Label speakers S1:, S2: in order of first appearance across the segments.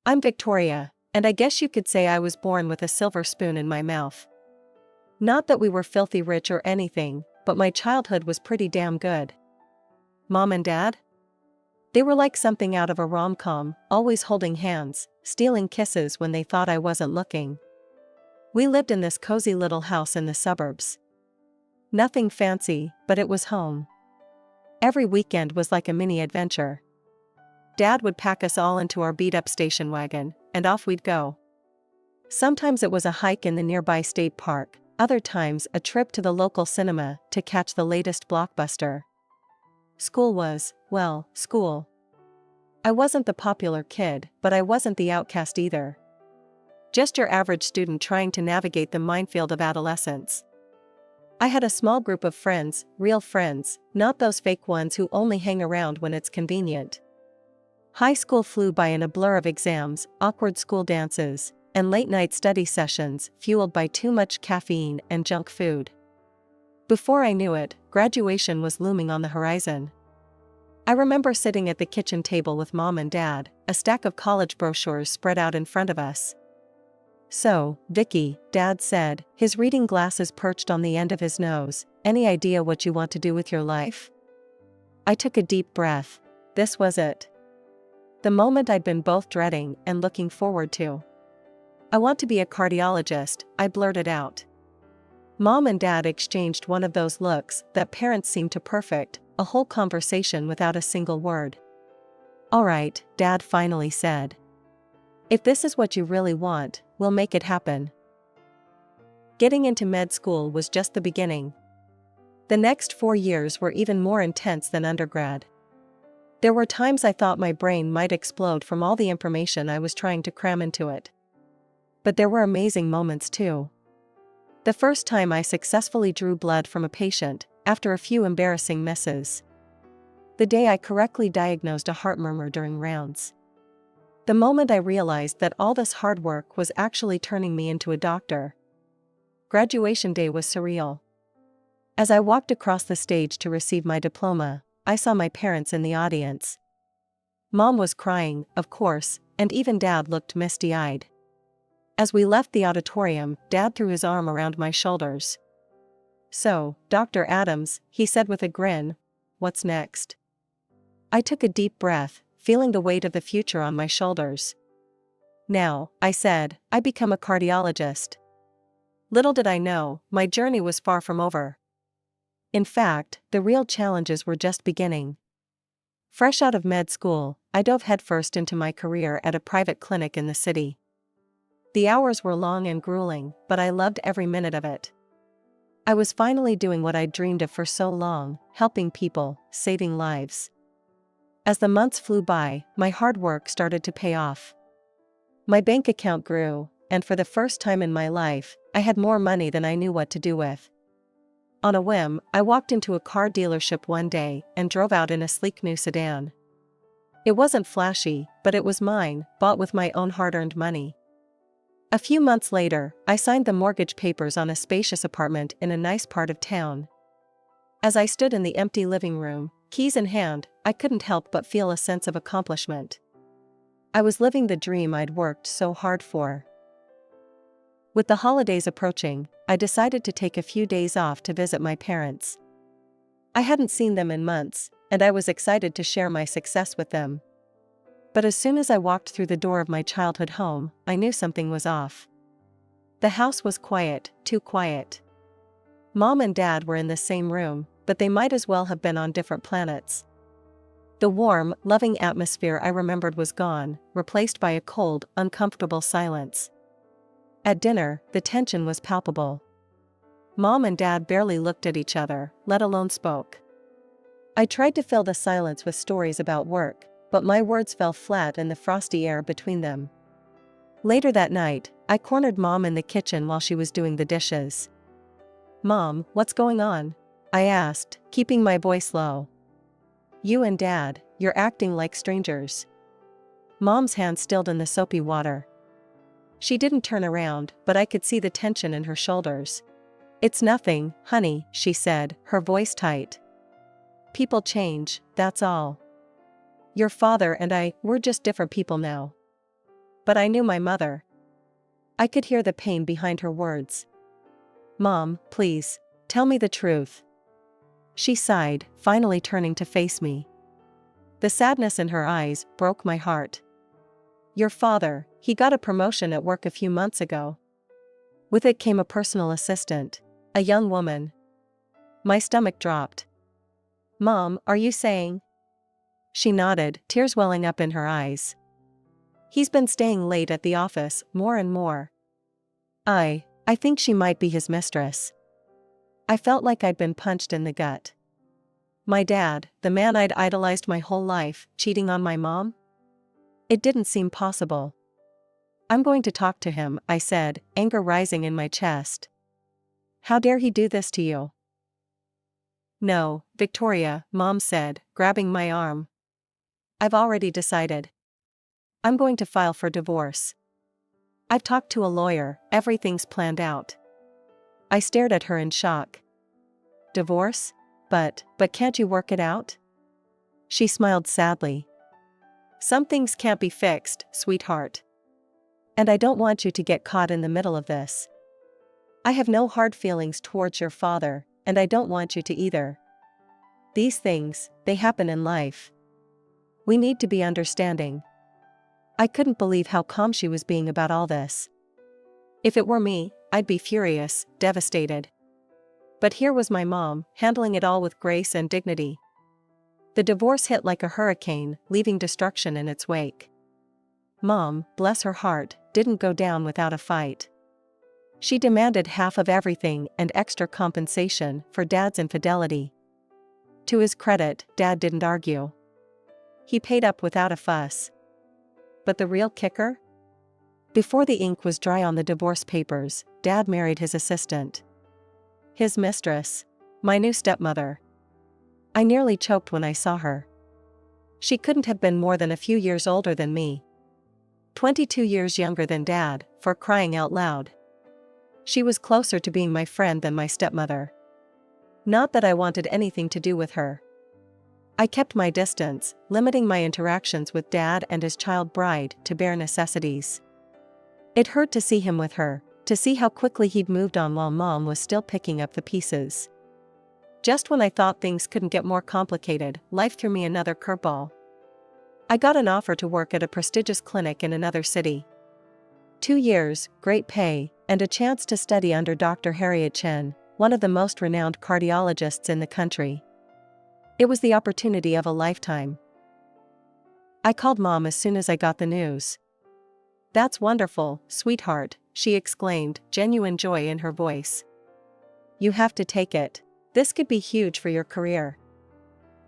S1: I'm Victoria, and I guess you could say I was born with a silver spoon in my mouth. Not that we were filthy rich or anything, but my childhood was pretty damn good. Mom and Dad? They were like something out of a rom-com, always holding hands, stealing kisses when they thought I wasn't looking. We lived in this cozy little house in the suburbs. Nothing fancy, but it was home. Every weekend was like a mini adventure. Dad would pack us all into our beat-up station wagon, and off we'd go. Sometimes it was a hike in the nearby state park, other times a trip to the local cinema to catch the latest blockbuster. School was, well, school. I wasn't the popular kid, but I wasn't the outcast either. Just your average student trying to navigate the minefield of adolescence. I had a small group of friends, real friends, not those fake ones who only hang around when it's convenient. High school flew by in a blur of exams, awkward school dances, and late-night study sessions fueled by too much caffeine and junk food. Before I knew it, graduation was looming on the horizon. I remember sitting at the kitchen table with Mom and Dad, a stack of college brochures spread out in front of us. "So, Vicky," Dad said, his reading glasses perched on the end of his nose, "any idea what you want to do with your life?" I took a deep breath. This was it. The moment I'd been both dreading and looking forward to. "I want to be a cardiologist," I blurted out. Mom and Dad exchanged one of those looks that parents seem to perfect, a whole conversation without a single word. "All right," Dad finally said. "If this is what you really want, we'll make it happen." Getting into med school was just the beginning. The next 4 years were even more intense than undergrad. There were times I thought my brain might explode from all the information I was trying to cram into it. But there were amazing moments too. The first time I successfully drew blood from a patient, after a few embarrassing misses. The day I correctly diagnosed a heart murmur during rounds. The moment I realized that all this hard work was actually turning me into a doctor. Graduation day was surreal. As I walked across the stage to receive my diploma, I saw my parents in the audience. Mom was crying, of course, and even Dad looked misty-eyed. As we left the auditorium, Dad threw his arm around my shoulders. "So, Dr. Adams," he said with a grin, "what's next?" I took a deep breath, feeling the weight of the future on my shoulders. "Now," I said, "I become a cardiologist." Little did I know, my journey was far from over. In fact, the real challenges were just beginning. Fresh out of med school, I dove headfirst into my career at a private clinic in the city. The hours were long and grueling, but I loved every minute of it. I was finally doing what I'd dreamed of for so long, helping people, saving lives. As the months flew by, my hard work started to pay off. My bank account grew, and for the first time in my life, I had more money than I knew what to do with. On a whim, I walked into a car dealership one day and drove out in a sleek new sedan. It wasn't flashy, but it was mine, bought with my own hard-earned money. A few months later, I signed the mortgage papers on a spacious apartment in a nice part of town. As I stood in the empty living room, keys in hand, I couldn't help but feel a sense of accomplishment. I was living the dream I'd worked so hard for. With the holidays approaching, I decided to take a few days off to visit my parents. I hadn't seen them in months, and I was excited to share my success with them. But as soon as I walked through the door of my childhood home, I knew something was off. The house was quiet, too quiet. Mom and Dad were in the same room, but they might as well have been on different planets. The warm, loving atmosphere I remembered was gone, replaced by a cold, uncomfortable silence. At dinner, the tension was palpable. Mom and Dad barely looked at each other, let alone spoke. I tried to fill the silence with stories about work, but my words fell flat in the frosty air between them. Later that night, I cornered Mom in the kitchen while she was doing the dishes. "Mom, what's going on?" I asked, keeping my voice low. "You and Dad, you're acting like strangers." Mom's hand stilled in the soapy water. She didn't turn around, but I could see the tension in her shoulders. "It's nothing, honey," she said, her voice tight. "People change, that's all. Your father and we're just different people now." But I knew my mother. I could hear the pain behind her words. Mom, please, tell me the truth. She sighed, finally turning to face me. The sadness in her eyes broke my heart. Your father, he got a promotion at work a few months ago. With it came a personal assistant, a young woman. My stomach dropped. Mom, are you saying? She nodded, tears welling up in her eyes. He's been staying late at the office, more and more. I think she might be his mistress. I felt like I'd been punched in the gut. My dad, the man I'd idolized my whole life, cheating on my mom? It didn't seem possible. I'm going to talk to him, I said, anger rising in my chest. How dare he do this to you? No, Victoria, Mom said, grabbing my arm. I've already decided. I'm going to file for divorce. I've talked to a lawyer, everything's planned out. I stared at her in shock. Divorce? But can't you work it out? She smiled sadly. Some things can't be fixed, sweetheart. And I don't want you to get caught in the middle of this. I have no hard feelings towards your father, and I don't want you to either. These things, they happen in life. We need to be understanding. I couldn't believe how calm she was being about all this. If it were me, I'd be furious, devastated. But here was my mom, handling it all with grace and dignity. The divorce hit like a hurricane, leaving destruction in its wake. Mom, bless her heart, didn't go down without a fight. She demanded half of everything and extra compensation for Dad's infidelity. To his credit, Dad didn't argue. He paid up without a fuss. But the real kicker? Before the ink was dry on the divorce papers, Dad married his assistant. His mistress, my new stepmother. I nearly choked when I saw her. She couldn't have been more than a few years older than me. 22 years younger than Dad, for crying out loud. She was closer to being my friend than my stepmother. Not that I wanted anything to do with her. I kept my distance, limiting my interactions with Dad and his child bride to bare necessities. It hurt to see him with her, to see how quickly he'd moved on while Mom was still picking up the pieces. Just when I thought things couldn't get more complicated, life threw me another curveball. I got an offer to work at a prestigious clinic in another city. 2 years, great pay, and a chance to study under Dr. Harriet Chen, one of the most renowned cardiologists in the country. It was the opportunity of a lifetime. I called Mom as soon as I got the news. That's wonderful, sweetheart, she exclaimed, genuine joy in her voice. You have to take it. This could be huge for your career.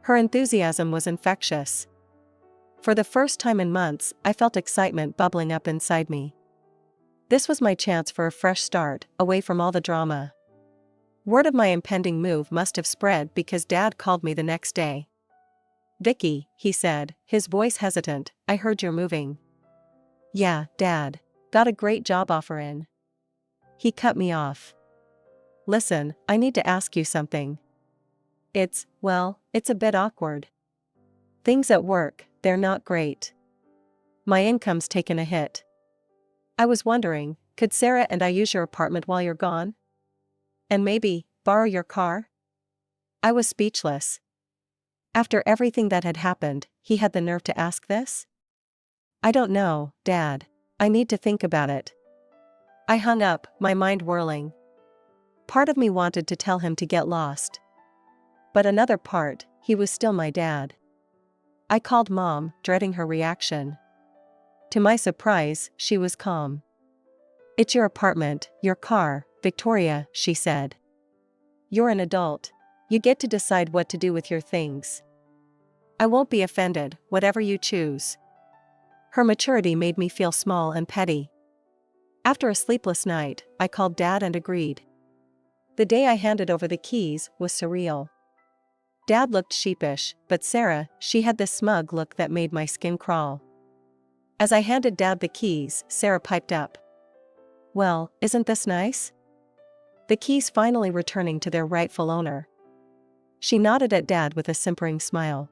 S1: Her enthusiasm was infectious. For the first time in months, I felt excitement bubbling up inside me. This was my chance for a fresh start, away from all the drama. Word of my impending move must have spread because Dad called me the next day. Vicky, he said, his voice hesitant, I heard you're moving. Yeah, Dad. Got a great job offer in. He cut me off. Listen, I need to ask you something. It's a bit awkward. Things at work, they're not great. My income's taken a hit. I was wondering, could Sarah and I use your apartment while you're gone? And maybe, borrow your car? I was speechless. After everything that had happened, he had the nerve to ask this? I don't know, Dad. I need to think about it. I hung up, my mind whirling. Part of me wanted to tell him to get lost. But another part, he was still my dad. I called Mom, dreading her reaction. To my surprise, she was calm. It's your apartment, your car, Victoria, she said. You're an adult. You get to decide what to do with your things. I won't be offended, whatever you choose. Her maturity made me feel small and petty. After a sleepless night, I called Dad and agreed. The day I handed over the keys was surreal. Dad looked sheepish, but Sarah, she had this smug look that made my skin crawl. As I handed Dad the keys, Sarah piped up. Well, isn't this nice? The keys finally returning to their rightful owner. She nodded at Dad with a simpering smile.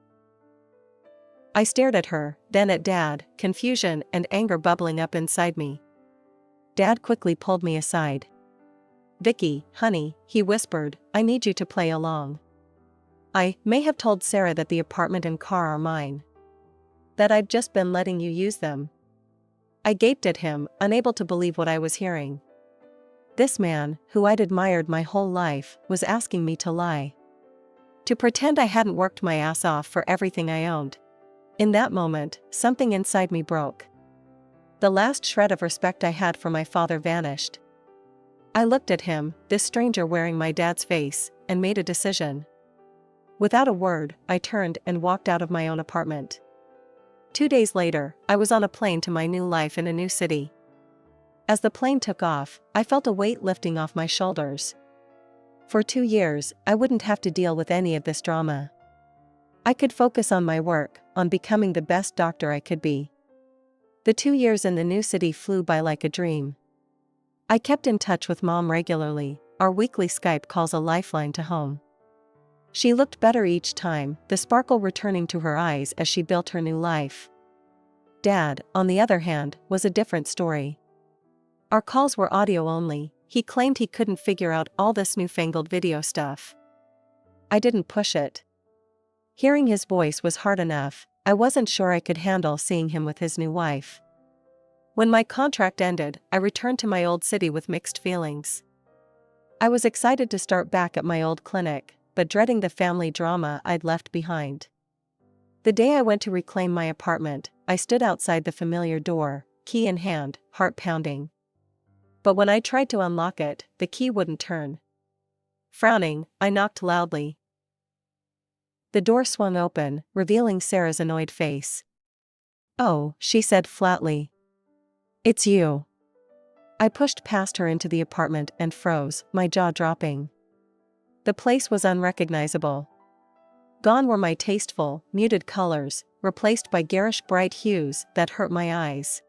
S1: I stared at her, then at Dad, confusion and anger bubbling up inside me. Dad quickly pulled me aside. "Vicky, honey," he whispered, "I need you to play along. I may have told Sarah that the apartment and car are mine. That I've just been letting you use them." I gaped at him, unable to believe what I was hearing. This man, who I'd admired my whole life, was asking me to lie. To pretend I hadn't worked my ass off for everything I owned. In that moment, something inside me broke. The last shred of respect I had for my father vanished. I looked at him, this stranger wearing my dad's face, and made a decision. Without a word, I turned and walked out of my own apartment. 2 days later, I was on a plane to my new life in a new city. As the plane took off, I felt a weight lifting off my shoulders. For 2 years, I wouldn't have to deal with any of this drama. I could focus on my work, on becoming the best doctor I could be. The 2 years in the new city flew by like a dream. I kept in touch with Mom regularly, our weekly Skype calls a lifeline to home. She looked better each time, the sparkle returning to her eyes as she built her new life. Dad, on the other hand, was a different story. Our calls were audio only. He claimed he couldn't figure out all this newfangled video stuff. I didn't push it. Hearing his voice was hard enough. I wasn't sure I could handle seeing him with his new wife. When my contract ended, I returned to my old city with mixed feelings. I was excited to start back at my old clinic, but dreading the family drama I'd left behind. The day I went to reclaim my apartment, I stood outside the familiar door, key in hand, heart pounding. But when I tried to unlock it, the key wouldn't turn. Frowning, I knocked loudly. The door swung open, revealing Sarah's annoyed face. "Oh," she said flatly. "It's you." I pushed past her into the apartment and froze, my jaw dropping. The place was unrecognizable. Gone were my tasteful, muted colors, replaced by garish bright hues that hurt my eyes.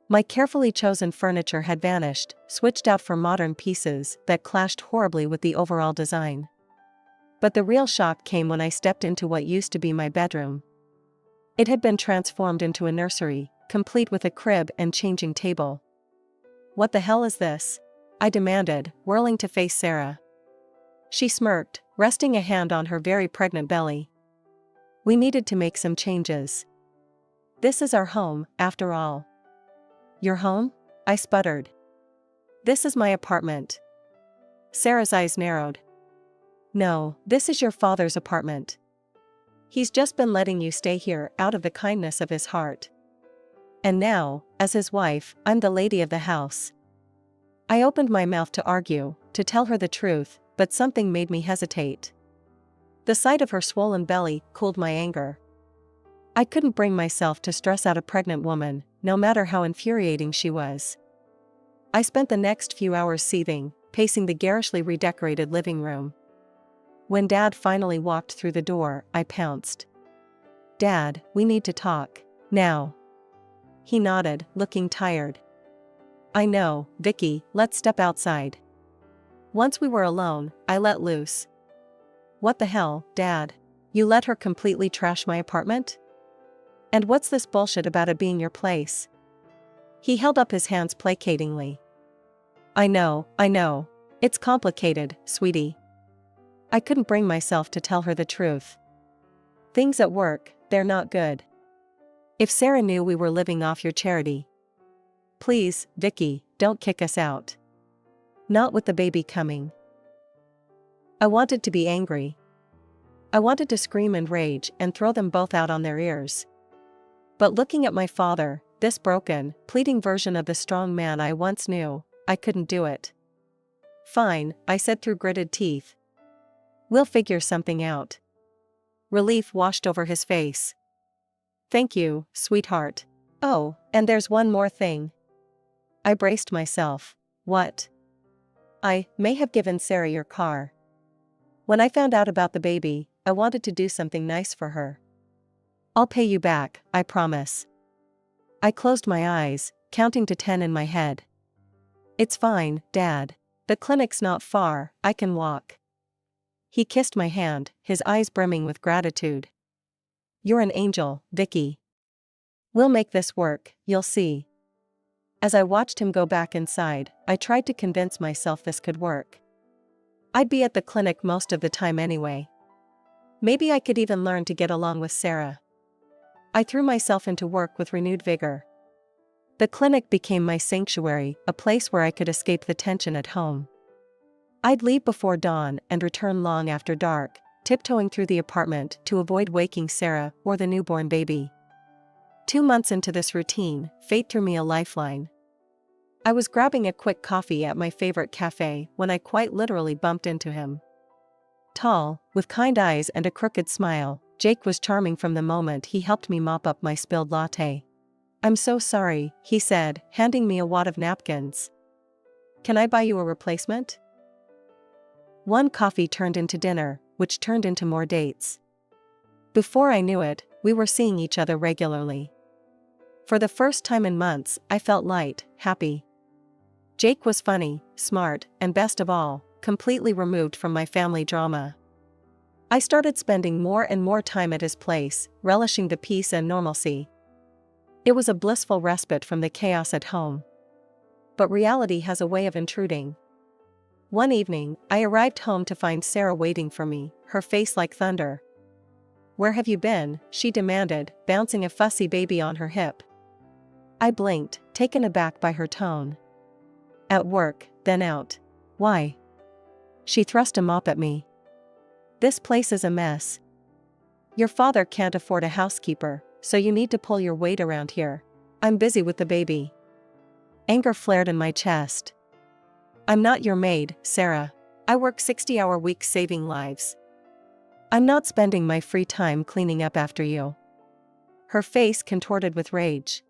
S1: My carefully chosen furniture had vanished, switched out for modern pieces that clashed horribly with the overall design. But the real shock came when I stepped into what used to be my bedroom. It had been transformed into a nursery, complete with a crib and changing table. "What the hell is this?" I demanded, whirling to face Sarah. She smirked, resting a hand on her very pregnant belly. "We needed to make some changes. This is our home, after all." "Your home?" I sputtered. "This is my apartment." Sarah's eyes narrowed. "No, this is your father's apartment. He's just been letting you stay here out of the kindness of his heart. And now, as his wife, I'm the lady of the house." I opened my mouth to argue, to tell her the truth, but something made me hesitate. The sight of her swollen belly cooled my anger. I couldn't bring myself to stress out a pregnant woman, no matter how infuriating she was. I spent the next few hours seething, pacing the garishly redecorated living room. When Dad finally walked through the door, I pounced. "Dad, we need to talk. Now." He nodded, looking tired. "I know, Vicky, let's step outside." Once we were alone, I let loose. "What the hell, Dad? You let her completely trash my apartment? And what's this bullshit about it being your place?" He held up his hands placatingly. I know. It's complicated, sweetie." I couldn't bring myself to tell her the truth. "Things at work, they're not good. If Sarah knew we were living off your charity. Please, Vicky, don't kick us out. Not with the baby coming." I wanted to be angry. I wanted to scream and rage and throw them both out on their ears. But looking at my father, this broken, pleading version of the strong man I once knew, I couldn't do it. "Fine," I said through gritted teeth. "We'll figure something out." Relief washed over his face. "Thank you, sweetheart. Oh, and there's one more thing." I braced myself. "What?" "I may have given Sarah your car. When I found out about the baby, I wanted to do something nice for her. I'll pay you back, I promise." I closed my eyes, counting to 10 in my head. "It's fine, Dad. The clinic's not far, I can walk." He kissed my hand, his eyes brimming with gratitude. You're an angel, Vicky. We'll make this work, you'll see. As I watched him go back inside, I tried to convince myself this could work. I'd be at the clinic most of the time anyway. Maybe I could even learn to get along with Sarah. I threw myself into work with renewed vigor. The clinic became my sanctuary, a place where I could escape the tension at home. I'd leave before dawn and return long after dark, tiptoeing through the apartment to avoid waking Sarah or the newborn baby. 2 months into this routine, fate threw me a lifeline. I was grabbing a quick coffee at my favorite cafe when I quite literally bumped into him. Tall, with kind eyes and a crooked smile, Jake was charming from the moment he helped me mop up my spilled latte. "I'm so sorry," he said, handing me a wad of napkins. "Can I buy you a replacement?" One coffee turned into dinner, which turned into more dates. Before I knew it, we were seeing each other regularly. For the first time in months, I felt light, happy. Jake was funny, smart, and best of all, completely removed from my family drama. I started spending more and more time at his place, relishing the peace and normalcy. It was a blissful respite from the chaos at home. But reality has a way of intruding. One evening, I arrived home to find Sarah waiting for me, her face like thunder. "Where have you been?" she demanded, bouncing a fussy baby on her hip. I blinked, taken aback by her tone. "At work, then out." "Why?" She thrust a mop at me. "This place is a mess. Your father can't afford a housekeeper, so you need to pull your weight around here. I'm busy with the baby." Anger flared in my chest. "I'm not your maid, Sarah. I work 60-hour weeks saving lives. I'm not spending my free time cleaning up after you." Her face contorted with rage.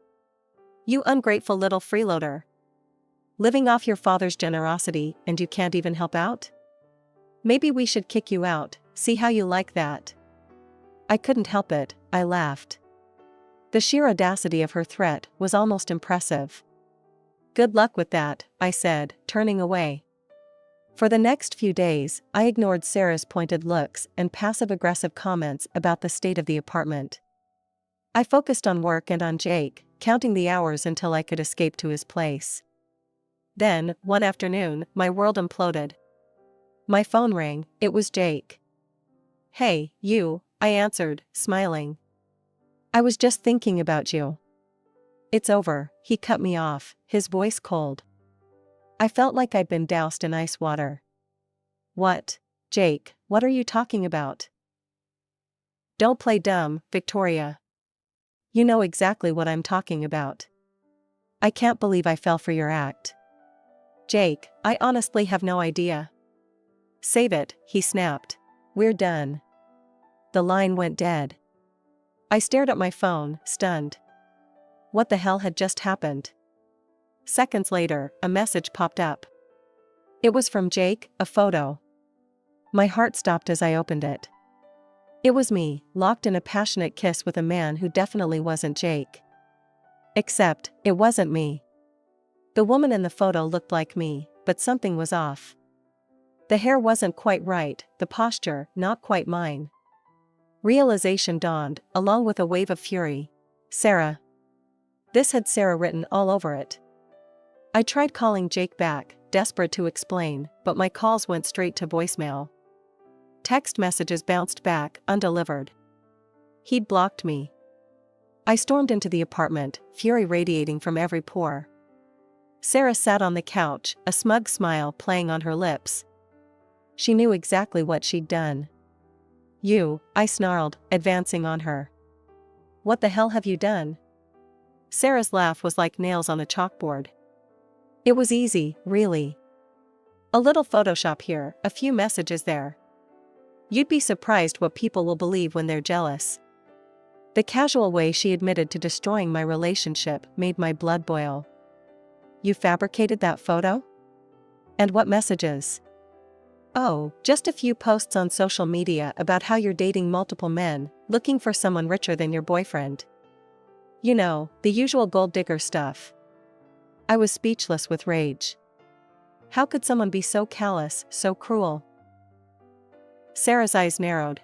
S1: "You ungrateful little freeloader. Living off your father's generosity and you can't even help out? Maybe we should kick you out, see how you like that." I couldn't help it, I laughed. The sheer audacity of her threat was almost impressive. "Good luck with that," I said, turning away. For the next few days, I ignored Sarah's pointed looks and passive-aggressive comments about the state of the apartment. I focused on work and on Jake, counting the hours until I could escape to his place. Then, one afternoon, my world imploded. My phone rang, it was Jake. "Hey, you," I answered, smiling. "I was just thinking about you." "It's over," he cut me off, his voice cold. I felt like I'd been doused in ice water. "What? Jake, what are you talking about?" "Don't play dumb, Victoria. You know exactly what I'm talking about. I can't believe I fell for your act." "Jake, I honestly have no idea." "Save it," he snapped. "We're done." The line went dead. I stared at my phone, stunned. What the hell had just happened? Seconds later, a message popped up. It was from Jake, a photo. My heart stopped as I opened it. It was me, locked in a passionate kiss with a man who definitely wasn't Jake. Except, it wasn't me. The woman in the photo looked like me, but something was off. The hair wasn't quite right, the posture, not quite mine. Realization dawned, along with a wave of fury. Sarah. This had Sarah written all over it. I tried calling Jake back, desperate to explain, but my calls went straight to voicemail. Text messages bounced back, undelivered. He'd blocked me. I stormed into the apartment, fury radiating from every pore. Sarah sat on the couch, a smug smile playing on her lips. She knew exactly what she'd done. "You," I snarled, advancing on her. "What the hell have you done?" Sarah's laugh was like nails on a chalkboard. "It was easy, really. A little Photoshop here, a few messages there. You'd be surprised what people will believe when they're jealous." The casual way she admitted to destroying my relationship made my blood boil. "You fabricated that photo? And what messages?" "Oh, just a few posts on social media about how you're dating multiple men, looking for someone richer than your boyfriend. You know, the usual gold digger stuff." I was speechless with rage. How could someone be so callous, so cruel? Sarah's eyes narrowed.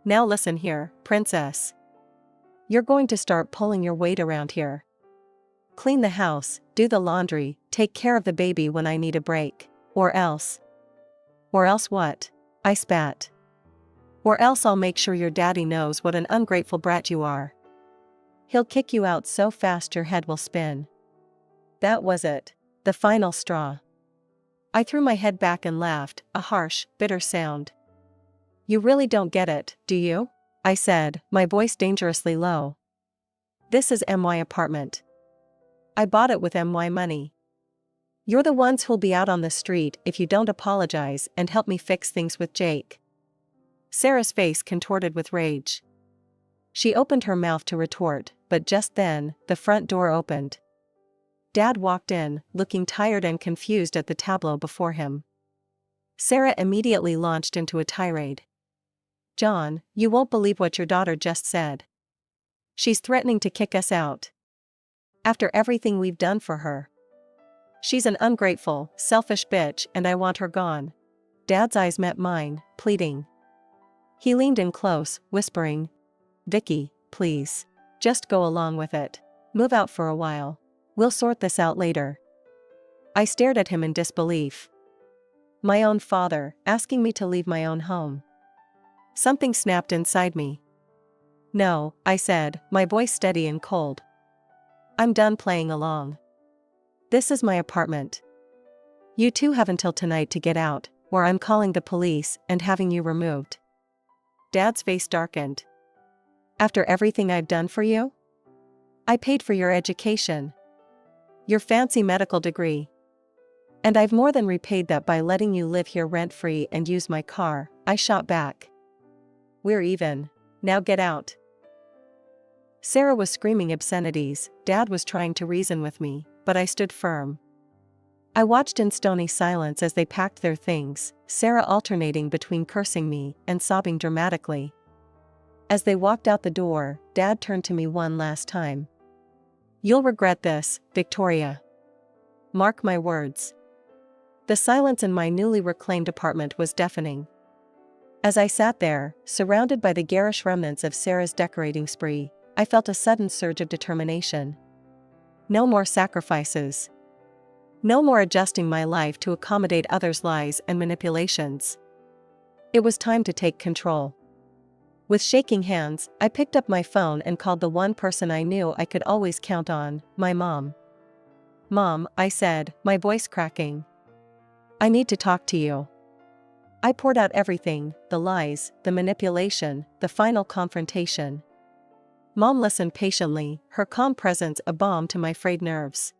S1: Now listen here, princess. You're going to start pulling your weight around here. Clean the house, do the laundry, take care of the baby when I need a break. Or else. Or else what? I spat. Or else I'll make sure your daddy knows what an ungrateful brat you are. He'll kick you out so fast your head will spin. That was it. The final straw. I threw my head back and laughed, a harsh, bitter sound. You really don't get it, do you? I said, my voice dangerously low. This is MY apartment. I bought it with MY money. You're the ones who'll be out on the street if you don't apologize and help me fix things with Jake. Sarah's face contorted with rage. She opened her mouth to retort, but just then, the front door opened. Dad walked in, looking tired and confused at the tableau before him. Sarah immediately launched into a tirade. John, you won't believe what your daughter just said. She's threatening to kick us out. After everything we've done for her. She's an ungrateful, selfish bitch and I want her gone. Dad's eyes met mine, pleading. He leaned in close, whispering, Vicky, please. Just go along with it. Move out for a while. We'll sort this out later. I stared at him in disbelief. My own father, asking me to leave my own home. Something snapped inside me. No, I said, my voice steady and cold. I'm done playing along. This is my apartment. You two have until tonight to get out, or I'm calling the police and having you removed. Dad's face darkened. After everything I've done for you? I paid for your education. Your fancy medical degree. And I've more than repaid that by letting you live here rent-free and use my car, I shot back. We're even. Now get out. Sarah was screaming obscenities, Dad was trying to reason with me, but I stood firm. I watched in stony silence as they packed their things, Sarah alternating between cursing me and sobbing dramatically. As they walked out the door, Dad turned to me one last time. You'll regret this, Victoria. Mark my words. The silence in my newly reclaimed apartment was deafening. As I sat there, surrounded by the garish remnants of Sarah's decorating spree, I felt a sudden surge of determination. No more sacrifices. No more adjusting my life to accommodate others' lies and manipulations. It was time to take control. With shaking hands, I picked up my phone and called the one person I knew I could always count on, my mom. Mom, I said, my voice cracking. I need to talk to you. I poured out everything, the lies, the manipulation, the final confrontation. Mom listened patiently, her calm presence a balm to my frayed nerves.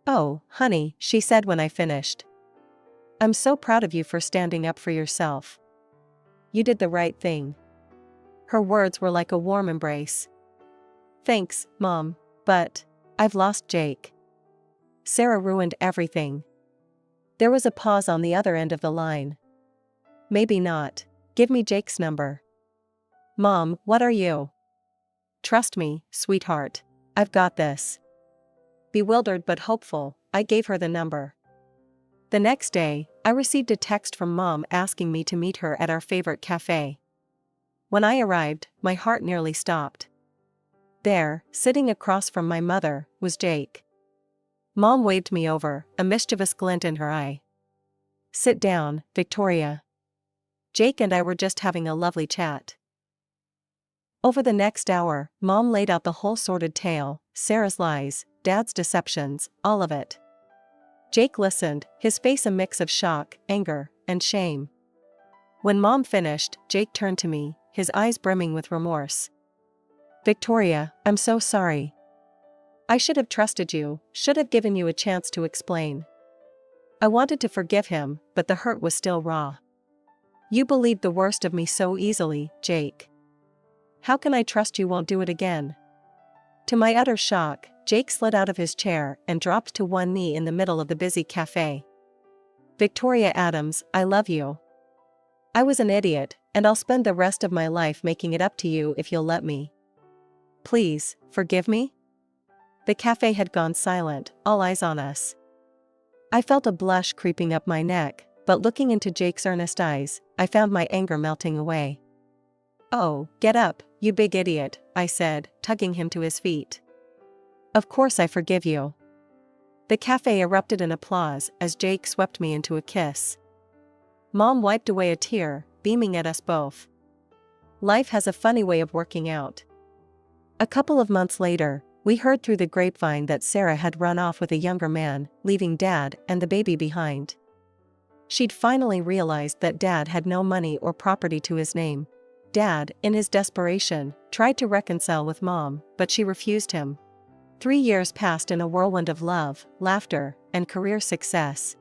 S1: Oh, honey, she said when I finished. I'm so proud of you for standing up for yourself. You did the right thing. Her words were like a warm embrace. Thanks, Mom, but I've lost Jake. Sarah ruined everything. There was a pause on the other end of the line. Maybe not. Give me Jake's number. Mom, what are you? Trust me, sweetheart. I've got this. Bewildered but hopeful, I gave her the number. The next day, I received a text from Mom asking me to meet her at our favorite cafe. When I arrived, my heart nearly stopped. There, sitting across from my mother, was Jake. Mom waved me over, a mischievous glint in her eye. Sit down, Victoria. Jake and I were just having a lovely chat. Over the next hour, Mom laid out the whole sordid tale, Sarah's lies, Dad's deceptions, all of it. Jake listened, his face a mix of shock, anger, and shame. When Mom finished, Jake turned to me, his eyes brimming with remorse. Victoria, I'm so sorry. I should have trusted you, should have given you a chance to explain. I wanted to forgive him, but the hurt was still raw. You believed the worst of me so easily, Jake. How can I trust you won't do it again? To my utter shock, Jake slid out of his chair and dropped to one knee in the middle of the busy cafe. Victoria Adams, I love you. I was an idiot, and I'll spend the rest of my life making it up to you if you'll let me. Please, forgive me? The cafe had gone silent, all eyes on us. I felt a blush creeping up my neck, but looking into Jake's earnest eyes, I found my anger melting away. "Oh, get up, you big idiot," I said, tugging him to his feet. "Of course I forgive you." The cafe erupted in applause as Jake swept me into a kiss. Mom wiped away a tear, beaming at us both. Life has a funny way of working out. A couple of months later, we heard through the grapevine that Sarah had run off with a younger man, leaving Dad and the baby behind. She'd finally realized that Dad had no money or property to his name. Dad, in his desperation, tried to reconcile with Mom, but she refused him. 3 years passed in a whirlwind of love, laughter, and career success.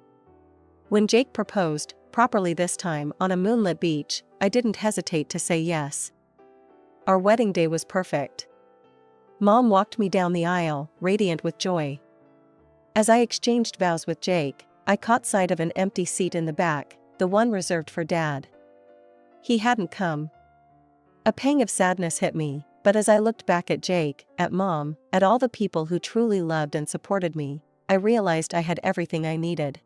S1: When Jake proposed, properly this time on a moonlit beach, I didn't hesitate to say yes. Our wedding day was perfect. Mom walked me down the aisle, radiant with joy. As I exchanged vows with Jake, I caught sight of an empty seat in the back, the one reserved for Dad. He hadn't come. A pang of sadness hit me, but as I looked back at Jake, at Mom, at all the people who truly loved and supported me, I realized I had everything I needed.